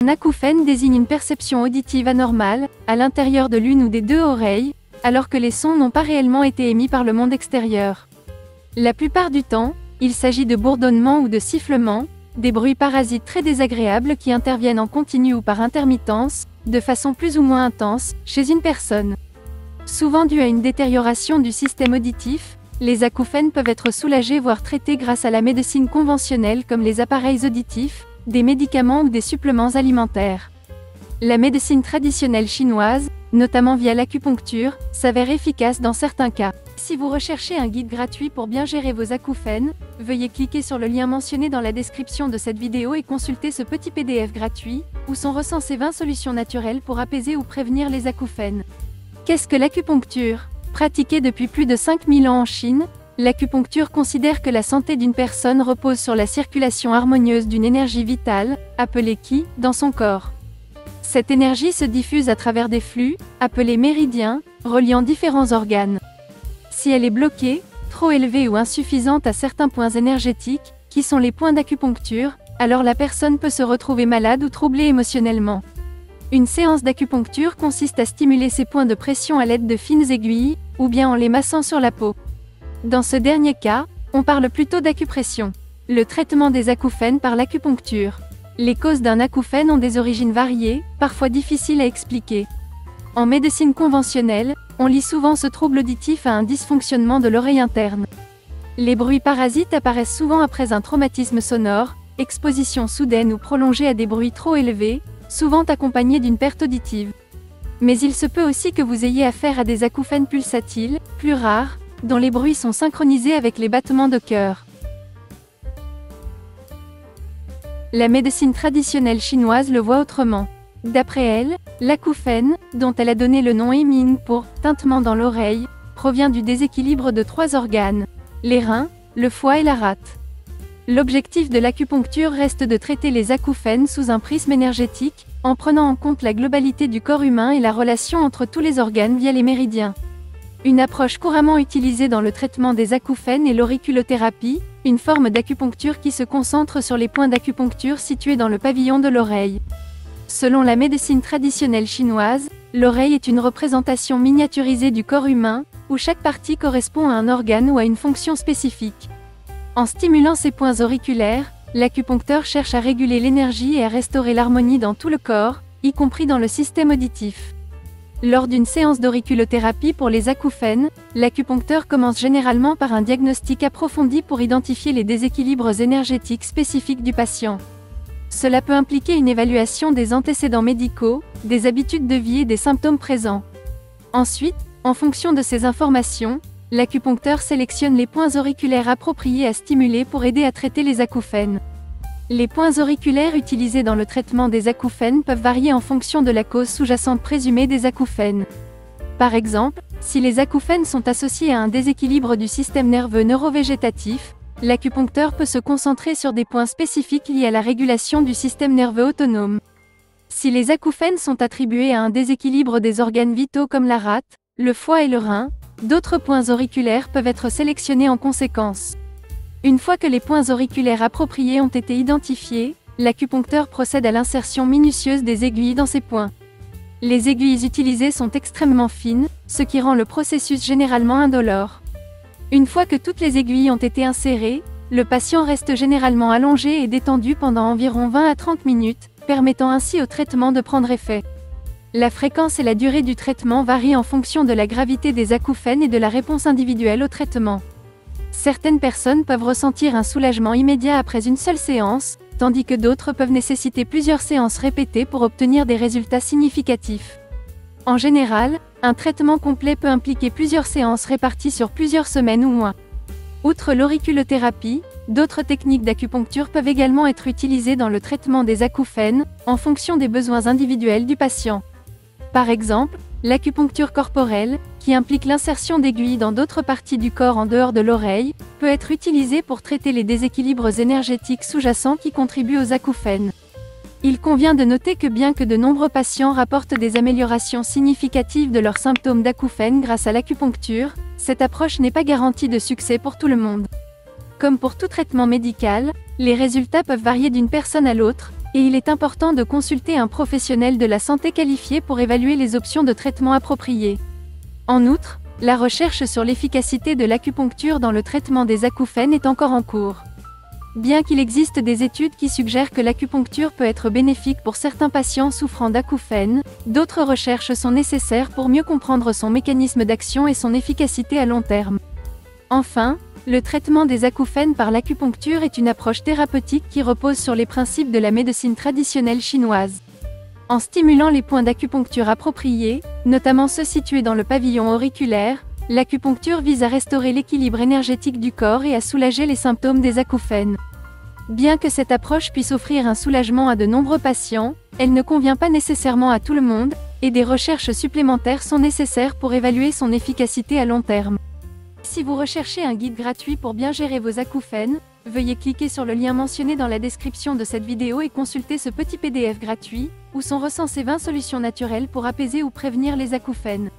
Un acouphène désigne une perception auditive anormale, à l'intérieur de l'une ou des deux oreilles, alors que les sons n'ont pas réellement été émis par le monde extérieur. La plupart du temps, il s'agit de bourdonnements ou de sifflements, des bruits parasites très désagréables qui interviennent en continu ou par intermittence, de façon plus ou moins intense, chez une personne. Souvent dû à une détérioration du système auditif, les acouphènes peuvent être soulagés voire traités grâce à la médecine conventionnelle comme les appareils auditifs, des médicaments ou des suppléments alimentaires. La médecine traditionnelle chinoise, notamment via l'acupuncture, s'avère efficace dans certains cas. Si vous recherchez un guide gratuit pour bien gérer vos acouphènes, veuillez cliquer sur le lien mentionné dans la description de cette vidéo et consulter ce petit PDF gratuit, où sont recensées 20 solutions naturelles pour apaiser ou prévenir les acouphènes. Qu'est-ce que l'acupuncture? Pratiquée depuis plus de 5000 ans en Chine, l'acupuncture considère que la santé d'une personne repose sur la circulation harmonieuse d'une énergie vitale, appelée Qi, dans son corps. Cette énergie se diffuse à travers des flux, appelés méridiens, reliant différents organes. Si elle est bloquée, trop élevée ou insuffisante à certains points énergétiques, qui sont les points d'acupuncture, alors la personne peut se retrouver malade ou troublée émotionnellement. Une séance d'acupuncture consiste à stimuler ces points de pression à l'aide de fines aiguilles, ou bien en les massant sur la peau. Dans ce dernier cas, on parle plutôt d'acupression. Le traitement des acouphènes par l'acupuncture. Les causes d'un acouphène ont des origines variées, parfois difficiles à expliquer. En médecine conventionnelle, on lie souvent ce trouble auditif à un dysfonctionnement de l'oreille interne. Les bruits parasites apparaissent souvent après un traumatisme sonore, exposition soudaine ou prolongée à des bruits trop élevés, souvent accompagnés d'une perte auditive. Mais il se peut aussi que vous ayez affaire à des acouphènes pulsatiles, plus rares, dont les bruits sont synchronisés avec les battements de cœur. La médecine traditionnelle chinoise le voit autrement. D'après elle, l'acouphène, dont elle a donné le nom Yiming pour « tintement dans l'oreille », provient du déséquilibre de 3 organes, les reins, le foie et la rate. L'objectif de l'acupuncture reste de traiter les acouphènes sous un prisme énergétique, en prenant en compte la globalité du corps humain et la relation entre tous les organes via les méridiens. Une approche couramment utilisée dans le traitement des acouphènes est l'auriculothérapie, une forme d'acupuncture qui se concentre sur les points d'acupuncture situés dans le pavillon de l'oreille. Selon la médecine traditionnelle chinoise, l'oreille est une représentation miniaturisée du corps humain, où chaque partie correspond à un organe ou à une fonction spécifique. En stimulant ces points auriculaires, l'acupuncteur cherche à réguler l'énergie et à restaurer l'harmonie dans tout le corps, y compris dans le système auditif. Lors d'une séance d'auriculothérapie pour les acouphènes, l'acupuncteur commence généralement par un diagnostic approfondi pour identifier les déséquilibres énergétiques spécifiques du patient. Cela peut impliquer une évaluation des antécédents médicaux, des habitudes de vie et des symptômes présents. Ensuite, en fonction de ces informations, l'acupuncteur sélectionne les points auriculaires appropriés à stimuler pour aider à traiter les acouphènes. Les points auriculaires utilisés dans le traitement des acouphènes peuvent varier en fonction de la cause sous-jacente présumée des acouphènes. Par exemple, si les acouphènes sont associés à un déséquilibre du système nerveux neurovégétatif, l'acupuncteur peut se concentrer sur des points spécifiques liés à la régulation du système nerveux autonome. Si les acouphènes sont attribués à un déséquilibre des organes vitaux comme la rate, le foie et le rein, d'autres points auriculaires peuvent être sélectionnés en conséquence. Une fois que les points auriculaires appropriés ont été identifiés, l'acupuncteur procède à l'insertion minutieuse des aiguilles dans ces points. Les aiguilles utilisées sont extrêmement fines, ce qui rend le processus généralement indolore. Une fois que toutes les aiguilles ont été insérées, le patient reste généralement allongé et détendu pendant environ 20 à 30 minutes, permettant ainsi au traitement de prendre effet. La fréquence et la durée du traitement varient en fonction de la gravité des acouphènes et de la réponse individuelle au traitement. Certaines personnes peuvent ressentir un soulagement immédiat après une seule séance, tandis que d'autres peuvent nécessiter plusieurs séances répétées pour obtenir des résultats significatifs. En général, un traitement complet peut impliquer plusieurs séances réparties sur plusieurs semaines ou mois. Outre l'auriculothérapie, d'autres techniques d'acupuncture peuvent également être utilisées dans le traitement des acouphènes, en fonction des besoins individuels du patient. Par exemple, l'acupuncture corporelle, qui implique l'insertion d'aiguilles dans d'autres parties du corps en dehors de l'oreille, peut être utilisée pour traiter les déséquilibres énergétiques sous-jacents qui contribuent aux acouphènes. Il convient de noter que bien que de nombreux patients rapportent des améliorations significatives de leurs symptômes d'acouphènes grâce à l'acupuncture, cette approche n'est pas garantie de succès pour tout le monde. Comme pour tout traitement médical, les résultats peuvent varier d'une personne à l'autre, et il est important de consulter un professionnel de la santé qualifié pour évaluer les options de traitement appropriées. En outre, la recherche sur l'efficacité de l'acupuncture dans le traitement des acouphènes est encore en cours. Bien qu'il existe des études qui suggèrent que l'acupuncture peut être bénéfique pour certains patients souffrant d'acouphènes, d'autres recherches sont nécessaires pour mieux comprendre son mécanisme d'action et son efficacité à long terme. Enfin, le traitement des acouphènes par l'acupuncture est une approche thérapeutique qui repose sur les principes de la médecine traditionnelle chinoise. En stimulant les points d'acupuncture appropriés, notamment ceux situés dans le pavillon auriculaire, l'acupuncture vise à restaurer l'équilibre énergétique du corps et à soulager les symptômes des acouphènes. Bien que cette approche puisse offrir un soulagement à de nombreux patients, elle ne convient pas nécessairement à tout le monde, et des recherches supplémentaires sont nécessaires pour évaluer son efficacité à long terme. Si vous recherchez un guide gratuit pour bien gérer vos acouphènes, veuillez cliquer sur le lien mentionné dans la description de cette vidéo et consulter ce petit PDF gratuit, où sont recensées 20 solutions naturelles pour apaiser ou prévenir les acouphènes.